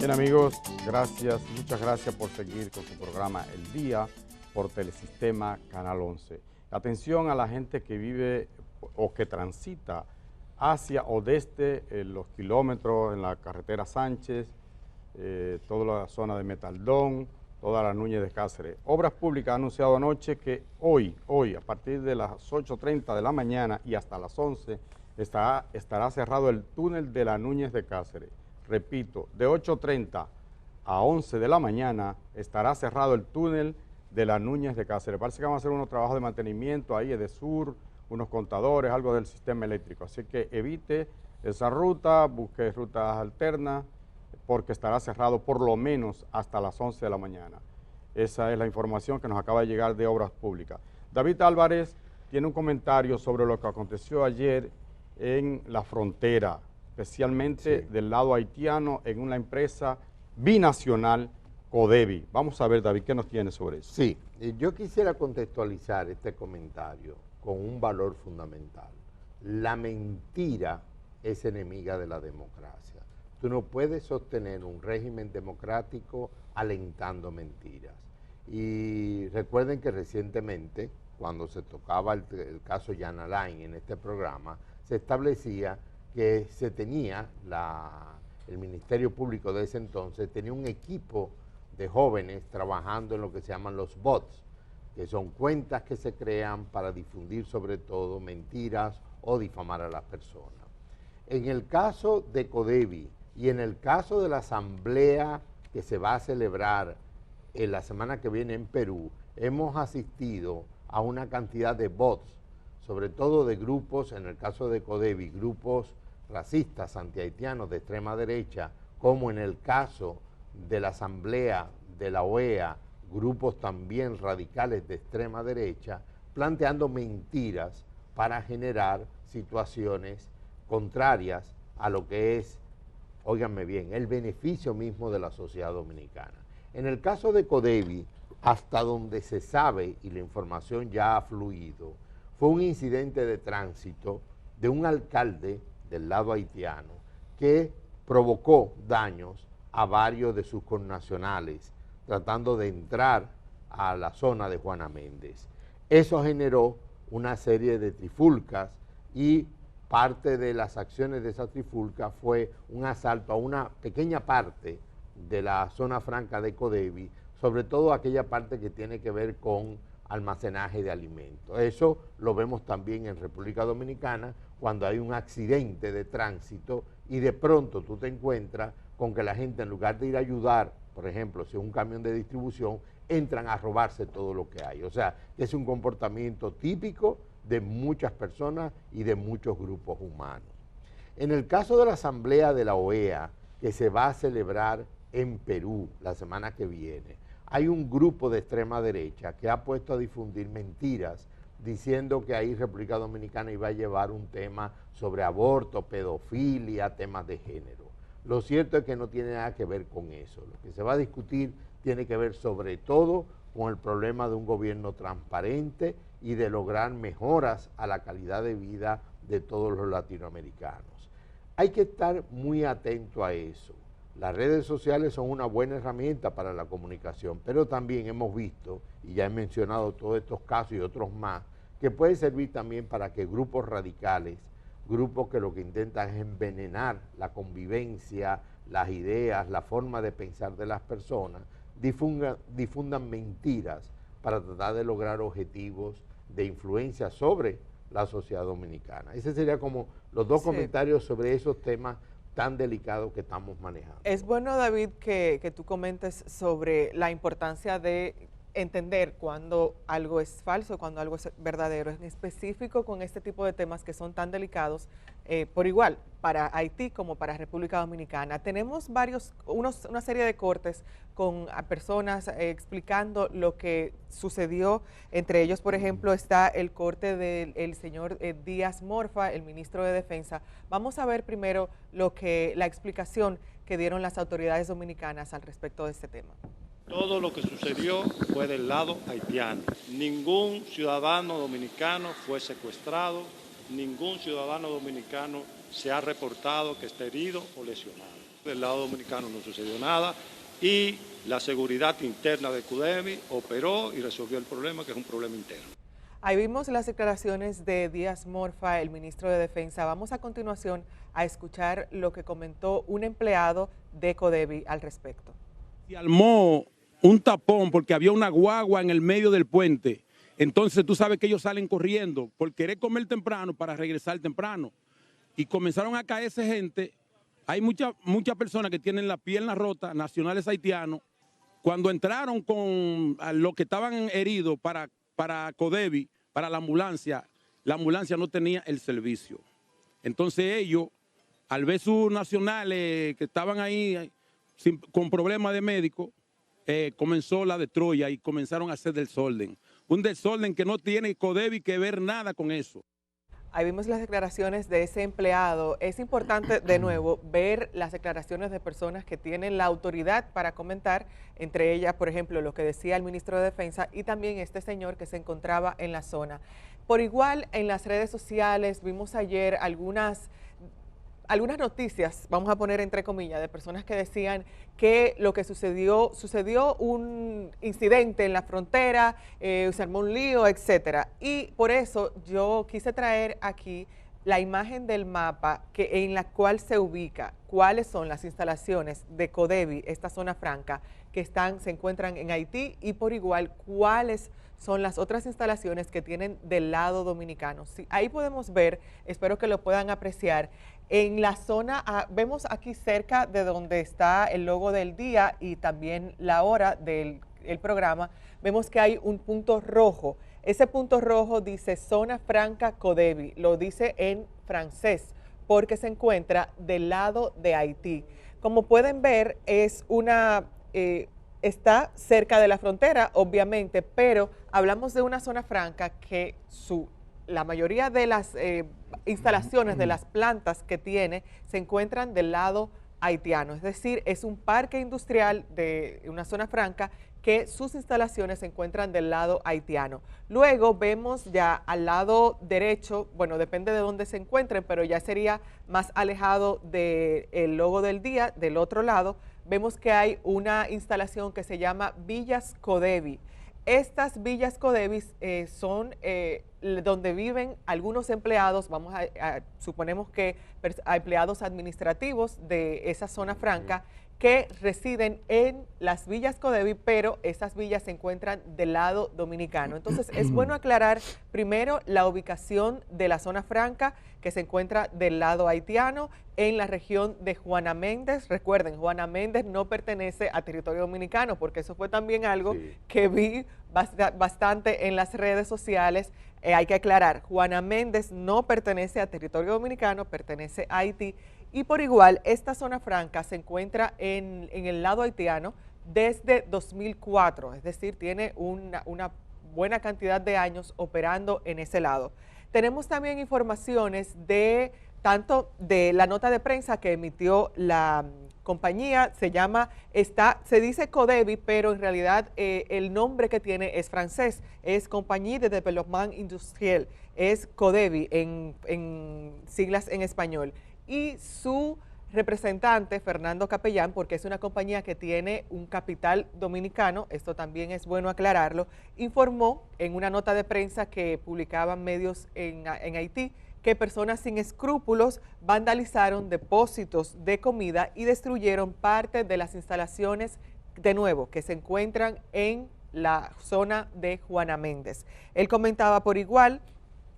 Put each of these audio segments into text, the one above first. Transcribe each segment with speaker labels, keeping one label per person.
Speaker 1: Bien amigos, gracias, muchas gracias por seguir con su programa El Día por Telesistema Canal 11. Atención a la gente que vive o que transita hacia o desde los kilómetros en la carretera Sánchez, toda la zona de Metaldón, toda la Núñez de Cáceres. Obras Públicas ha anunciado anoche que hoy, a partir de las 8:30 de la mañana y hasta las 11, estará cerrado el túnel de la Núñez de Cáceres. Repito, de 8:30 a 11 de la mañana estará cerrado el túnel de la Núñez de Cáceres. Parece que van a hacer unos trabajos de mantenimiento ahí de sur, unos contadores, algo del sistema eléctrico. Así que evite esa ruta, busque rutas alternas, porque estará cerrado por lo menos hasta las 11 de la mañana. Esa es la información que nos acaba de llegar de Obras Públicas. David Álvarez tiene un comentario sobre lo que aconteció ayer en la frontera, especialmente del lado haitiano, en una empresa binacional, Codevi. Vamos a ver, David, ¿qué nos tiene sobre eso?
Speaker 2: Sí, yo quisiera contextualizar este comentario con un valor fundamental. La mentira es enemiga de la democracia. Tú no puedes sostener un régimen democrático alentando mentiras. Y recuerden que recientemente, cuando se tocaba el caso Jan Alain en este programa, se establecía que se tenía, el Ministerio Público de ese entonces tenía un equipo de jóvenes trabajando en lo que se llaman los bots, que son cuentas que se crean para difundir sobre todo mentiras o difamar a las personas. En el caso de Codevi y en el caso de la asamblea que se va a celebrar en la semana que viene en Perú, hemos asistido a una cantidad de bots, sobre todo de grupos, en el caso de Codevi, grupos racistas, antihaitianos de extrema derecha, como en el caso de la Asamblea de la OEA, grupos también radicales de extrema derecha, planteando mentiras para generar situaciones contrarias a lo que es, óiganme bien, el beneficio mismo de la sociedad dominicana. En el caso de Codevi, hasta donde se sabe y la información ya ha fluido, fue un incidente de tránsito de un alcalde del lado haitiano que provocó daños a varios de sus connacionales tratando de entrar a la zona de Juana Méndez. Eso generó una serie de trifulcas y parte de las acciones de esa trifulca fue un asalto a una pequeña parte de la zona franca de Codevi, sobre todo aquella parte que tiene que ver con almacenaje de alimentos. Eso lo vemos también en República Dominicana cuando hay un accidente de tránsito y de pronto tú te encuentras con que la gente, en lugar de ir a ayudar, por ejemplo, si es un camión de distribución, entran a robarse todo lo que hay. O sea, es un comportamiento típico de muchas personas y de muchos grupos humanos. En el caso de la asamblea de la OEA, que se va a celebrar en Perú la semana que viene, hay un grupo de extrema derecha que ha puesto a difundir mentiras diciendo que ahí República Dominicana iba a llevar un tema sobre aborto, pedofilia, temas de género. Lo cierto es que no tiene nada que ver con eso. Lo que se va a discutir tiene que ver sobre todo con el problema de un gobierno transparente y de lograr mejoras a la calidad de vida de todos los latinoamericanos. Hay que estar muy atento a eso. Las redes sociales son una buena herramienta para la comunicación, pero también hemos visto, y ya he mencionado todos estos casos y otros más, que puede servir también para que grupos radicales, grupos que lo que intentan es envenenar la convivencia, las ideas, la forma de pensar de las personas, difundan mentiras para tratar de lograr objetivos de influencia sobre la sociedad dominicana. Ese sería como los dos comentarios sobre esos temas tan delicado que estamos manejando.
Speaker 3: Es bueno, David, que tú comentes sobre la importancia de entender cuando algo es falso, cuando algo es verdadero, en específico con este tipo de temas que son tan delicados, por igual, para Haití como para República Dominicana. Tenemos una serie de cortes con personas explicando lo que sucedió. Entre ellos, por ejemplo, está el corte del señor Díaz Morfa, el ministro de Defensa. Vamos a ver primero la explicación que dieron las autoridades dominicanas al respecto de este tema.
Speaker 4: Todo lo que sucedió fue del lado haitiano. Ningún ciudadano dominicano fue secuestrado, ningún ciudadano dominicano se ha reportado que esté herido o lesionado. Del lado dominicano no sucedió nada y la seguridad interna de CODEVI operó y resolvió el problema, que es un problema interno.
Speaker 3: Ahí vimos las declaraciones de Díaz Morfa, el ministro de Defensa. Vamos a continuación a escuchar lo que comentó un empleado de CODEVI al respecto.
Speaker 5: Se armó un tapón porque había una guagua en el medio del puente. Entonces tú sabes que ellos salen corriendo por querer comer temprano para regresar temprano. Y comenzaron a caerse gente. Hay muchas personas que tienen la pierna rota, nacionales haitianos. Cuando entraron con los que estaban heridos para CODEVI, para la ambulancia no tenía el servicio. Entonces ellos, al ver sus nacionales que estaban ahí con problemas de médico, comenzó la de Troya y comenzaron a hacer desorden. Un desorden que no tiene CODEVI que ver nada con eso.
Speaker 3: Ahí vimos las declaraciones de ese empleado. Es importante, de nuevo, ver las declaraciones de personas que tienen la autoridad para comentar, entre ellas, por ejemplo, lo que decía el ministro de Defensa y también este señor que se encontraba en la zona. Por igual, en las redes sociales vimos ayer algunas noticias, vamos a poner entre comillas, de personas que decían que lo que sucedió un incidente en la frontera, se armó un lío, etcétera. Y por eso yo quise traer aquí la imagen del mapa en la cual se ubica cuáles son las instalaciones de CODEVI, esta zona franca, que se encuentran en Haití, y por igual cuáles son las otras instalaciones que tienen del lado dominicano. Sí, ahí podemos ver, espero que lo puedan apreciar, en la zona, vemos aquí cerca de donde está el logo del día y también la hora del programa, vemos que hay un punto rojo. Ese punto rojo dice Zona Franca CODEVI, lo dice en francés, porque se encuentra del lado de Haití. Como pueden ver, está cerca de la frontera, obviamente, pero hablamos de una zona franca que la mayoría de las instalaciones, de las plantas que tiene, se encuentran del lado haitiano. Es decir, es un parque industrial de una zona franca que sus instalaciones se encuentran del lado haitiano. Luego vemos ya al lado derecho, bueno, depende de dónde se encuentren, pero ya sería más alejado del logo del día, del otro lado, vemos que hay una instalación que se llama Villas CODEVI. Estas villas CODEVI son donde viven algunos empleados, suponemos que empleados administrativos de esa zona franca, que residen en las villas CODEVI, pero esas villas se encuentran del lado dominicano. Entonces, es bueno aclarar primero la ubicación de la zona franca, que se encuentra del lado haitiano, en la región de Juana Méndez. Recuerden, Juana Méndez no pertenece a territorio dominicano, porque eso fue también algo que vi bastante en las redes sociales. Hay que aclarar, Juana Méndez no pertenece a territorio dominicano, pertenece a Haití. Y por igual, esta zona franca se encuentra en el lado haitiano desde 2004, es decir, tiene una buena cantidad de años operando en ese lado. Tenemos también informaciones tanto de la nota de prensa que emitió la compañía, se dice CODEVI, pero en realidad el nombre que tiene es francés, es Compagnie de Développement Industriel, es CODEVI en siglas en español. Y su representante, Fernando Capellán, porque es una compañía que tiene un capital dominicano, esto también es bueno aclararlo, informó en una nota de prensa que publicaban medios en Haití que personas sin escrúpulos vandalizaron depósitos de comida y destruyeron parte de las instalaciones, de nuevo, que se encuentran en la zona de Juana Méndez. Él comentaba por igual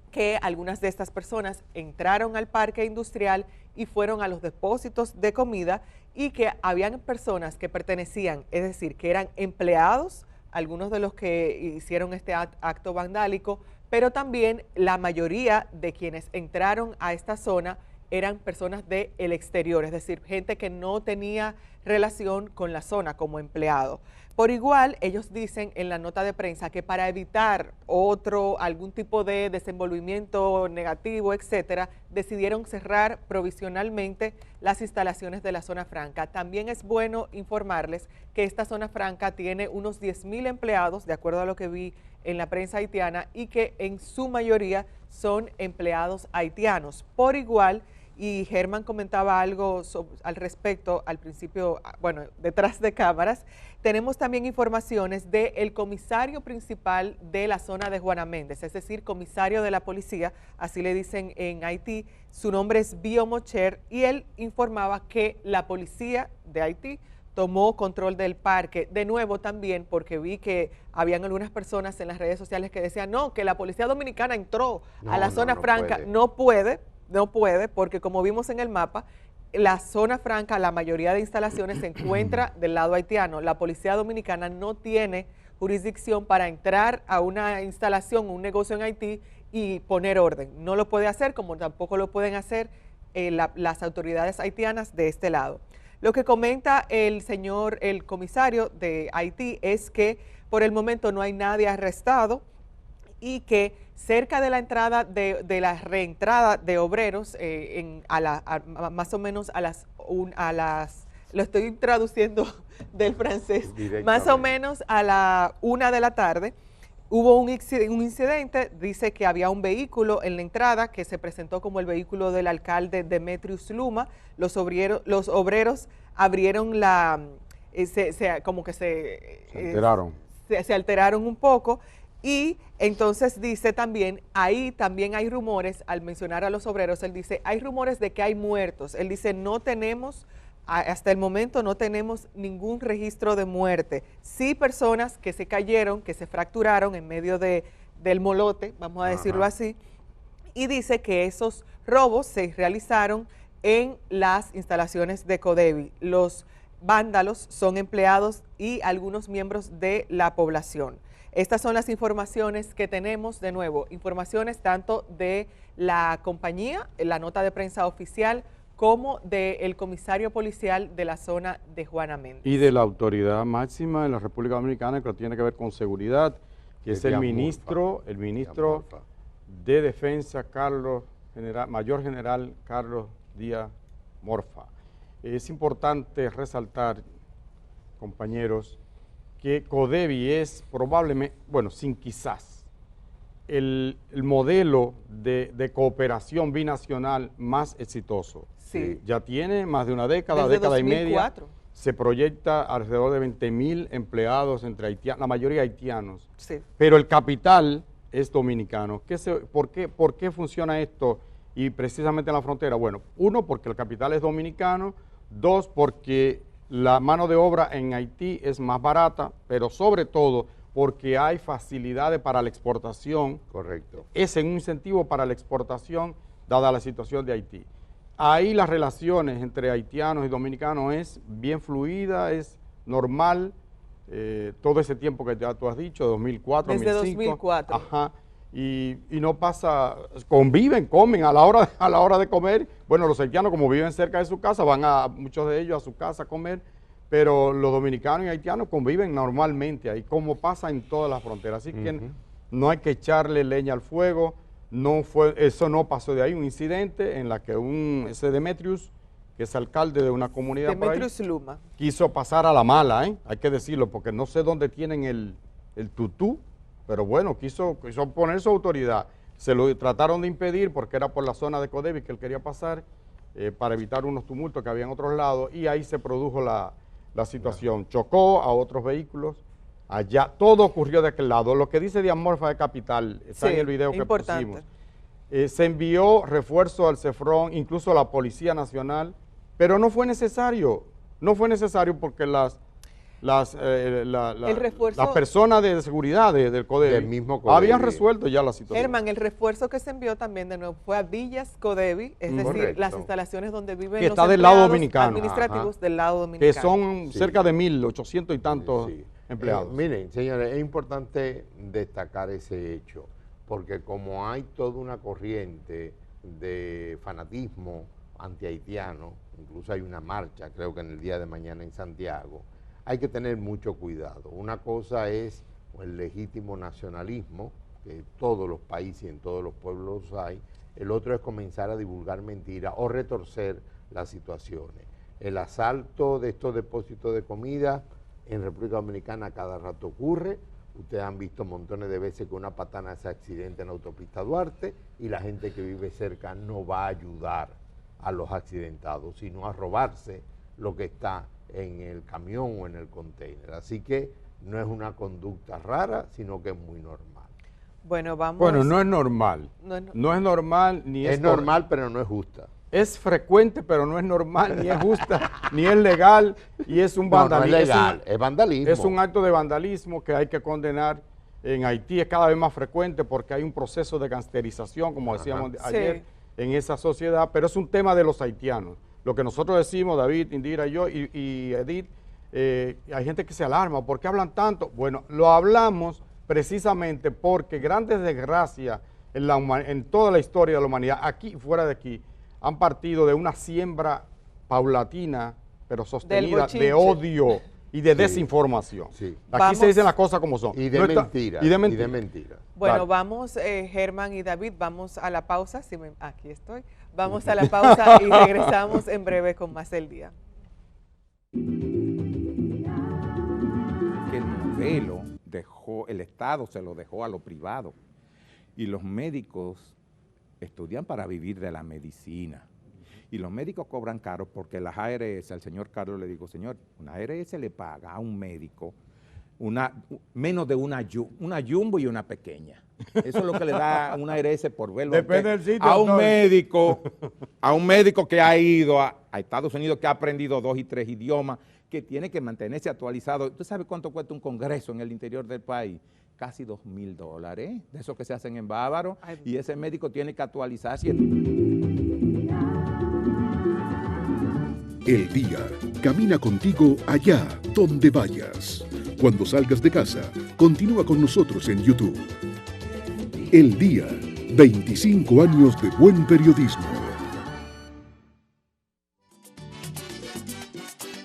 Speaker 3: que algunas de estas personas entraron al parque industrial y fueron a los depósitos de comida, y que habían personas que pertenecían, es decir, que eran empleados, algunos de los que hicieron este acto vandálico, pero también la mayoría de quienes entraron a esta zona eran personas del exterior, es decir, gente que no tenía relación con la zona como empleado. Por igual, ellos dicen en la nota de prensa que para evitar algún tipo de desenvolvimiento negativo, etcétera, decidieron cerrar provisionalmente las instalaciones de la zona franca. También es bueno informarles que esta zona franca tiene unos 10,000 empleados, de acuerdo a lo que vi en la prensa haitiana, y que en su mayoría son empleados haitianos. Por igual, y Germán comentaba algo al respecto al principio, bueno, detrás de cámaras. Tenemos también informaciones del comisario principal de la zona de Juana Méndez, es decir, comisario de la policía, así le dicen en Haití. Su nombre es Bio Mocher y él informaba que la policía de Haití tomó control del parque, de nuevo también porque vi que habían algunas personas en las redes sociales que decían, no, que la policía dominicana entró a la zona franca. No puede, porque como vimos en el mapa, la zona franca, la mayoría de instalaciones se encuentra del lado haitiano. La policía dominicana no tiene jurisdicción para entrar a una instalación, un negocio en Haití y poner orden. No lo puede hacer, como tampoco lo pueden hacer las autoridades haitianas de este lado. Lo que comenta el comisario de Haití es que por el momento no hay nadie arrestado y que cerca de la entrada de la reentrada de obreros, más o menos a las, lo estoy traduciendo del francés, más o menos a la 1 de la tarde, hubo un incidente. Dice que había un vehículo en la entrada que se presentó como el vehículo del alcalde Demetrius Luma. Los obreros abrieron se alteraron un poco, y entonces dice también, ahí también hay rumores, al mencionar a los obreros, él dice, hay rumores de que hay muertos. Él dice, no tenemos, hasta el momento no tenemos ningún registro de muerte. Sí, personas que se cayeron, que se fracturaron en medio del molote, vamos a decirlo así, y dice que esos robos se realizaron en las instalaciones de Codevi. Los vándalos son empleados y algunos miembros de la población. Estas son las informaciones que tenemos, de nuevo, informaciones tanto de la compañía, la nota de prensa oficial, como del comisario policial de la zona de Juana Méndez.
Speaker 1: Y de la autoridad máxima de la República Dominicana que tiene que ver con seguridad, que es el ministro de Defensa, Mayor General Carlos Díaz Morfa. Es importante resaltar, compañeros, que Codevi es probablemente, bueno, sin quizás, el modelo de cooperación binacional más exitoso.
Speaker 3: Sí.
Speaker 1: Ya tiene más de una década,
Speaker 3: desde
Speaker 1: década
Speaker 3: 2004.
Speaker 1: y media. Se proyecta alrededor de 20.000 empleados entre haitianos, la mayoría haitianos.
Speaker 3: Sí.
Speaker 1: Pero el capital es dominicano. ¿Por qué funciona esto? Y precisamente en la frontera. Bueno, uno, porque el capital es dominicano. Dos, porque la mano de obra en Haití es más barata, pero sobre todo porque hay facilidades para la exportación.
Speaker 2: Correcto.
Speaker 1: Es un incentivo para la exportación, dada la situación de Haití. Ahí las relaciones entre haitianos y dominicanos es bien fluida, es normal, todo ese tiempo que ya tú has dicho, 2004,
Speaker 3: desde
Speaker 1: 2005.
Speaker 3: 2004.
Speaker 1: Ajá. Y no pasa, conviven, comen a la hora de comer. Bueno, los haitianos, como viven cerca de su casa, van muchos de ellos a su casa a comer, pero los dominicanos y haitianos conviven normalmente ahí, como pasa en todas las fronteras. Así que no hay que echarle leña al fuego. Eso no pasó de ahí, un incidente en la que ese Demetrius, que es alcalde de una comunidad
Speaker 3: Demetrius Luma,
Speaker 1: quiso pasar a la mala, hay que decirlo, porque no sé dónde tienen el tutú, pero bueno, quiso poner su autoridad. Se lo trataron de impedir porque era por la zona de Codevi que él quería pasar, para evitar unos tumultos que había en otros lados, y ahí se produjo la situación. Chocó a otros vehículos. Allá, todo ocurrió de aquel lado. Lo que dice Díaz Morfa de Capital, está en el video que pusimos. Se envió refuerzo al CEFRON, incluso a la Policía Nacional, pero no fue necesario. No fue necesario porque las personas de seguridad del Codevi habían resuelto ya la situación.
Speaker 3: Germán, el refuerzo que se envió también de nuevo fue a Villas Codevi, es decir, las instalaciones donde viven
Speaker 1: que
Speaker 3: los
Speaker 1: está del lado dominicano,
Speaker 3: administrativos del lado dominicano.
Speaker 1: Que son cerca de 1.800 y tantos empleados.
Speaker 2: Miren, señores, es importante destacar ese hecho, porque como hay toda una corriente de fanatismo antihaitiano, incluso hay una marcha, creo que en el día de mañana en Santiago, hay que tener mucho cuidado. Una cosa es el legítimo nacionalismo, que en todos los países y en todos los pueblos hay. El otro es comenzar a divulgar mentiras o retorcer las situaciones. El asalto de estos depósitos de comida en República Dominicana cada rato ocurre. Ustedes han visto montones de veces que una patana hace accidente en la autopista Duarte y la gente que vive cerca no va a ayudar. a los accidentados, sino a robarse lo que está en el camión o en el container. Así que no es una conducta rara, sino que es muy normal.
Speaker 3: Bueno, vamos.
Speaker 1: Bueno, no es normal. No es normal ni
Speaker 2: es normal, pero no es justa.
Speaker 1: Es frecuente, pero no es normal, ni es justa, ni es legal, y es un vandalismo.
Speaker 2: No es legal, es vandalismo.
Speaker 1: Es un acto de vandalismo que hay que condenar. En Haití es cada vez más frecuente porque hay un proceso de gangsterización, como decíamos ayer, en esa sociedad, pero es un tema de los haitianos. Lo que nosotros decimos, David, Indira y yo, y Edith, hay gente que se alarma. ¿Por qué hablan tanto? Bueno, lo hablamos precisamente porque grandes desgracias en toda la historia de la humanidad, aquí y fuera de aquí, han partido de una siembra paulatina, pero sostenida, de odio y de desinformación.
Speaker 2: Sí.
Speaker 1: Aquí se dicen las cosas como son.
Speaker 2: Y de mentiras.
Speaker 1: Y de mentira.
Speaker 3: Bueno,
Speaker 1: Vale.
Speaker 3: vamos, Germán y David, vamos a la pausa. Aquí estoy. Vamos a la pausa y regresamos en breve con más del día.
Speaker 6: El modelo el Estado se lo dejó a lo privado y los médicos estudian para vivir de la medicina. Y los médicos cobran caro porque las ARS, al señor Carlos le digo, señor, una ARS le paga a un médico menos de una jumbo y una pequeña. Eso es lo que le da una ARS por verlo.
Speaker 1: Depende del sitio.
Speaker 6: A un médico que ha ido a Estados Unidos, que ha aprendido 2 y 3 idiomas, que tiene que mantenerse actualizado. ¿Tú sabes cuánto cuesta un congreso en el interior del país? Casi $2,000, de esos que se hacen en Bávaro, y ese médico tiene que actualizarse.
Speaker 7: El día camina contigo allá donde vayas. Cuando salgas de casa, continúa con nosotros en YouTube. El día, 25 años de buen periodismo.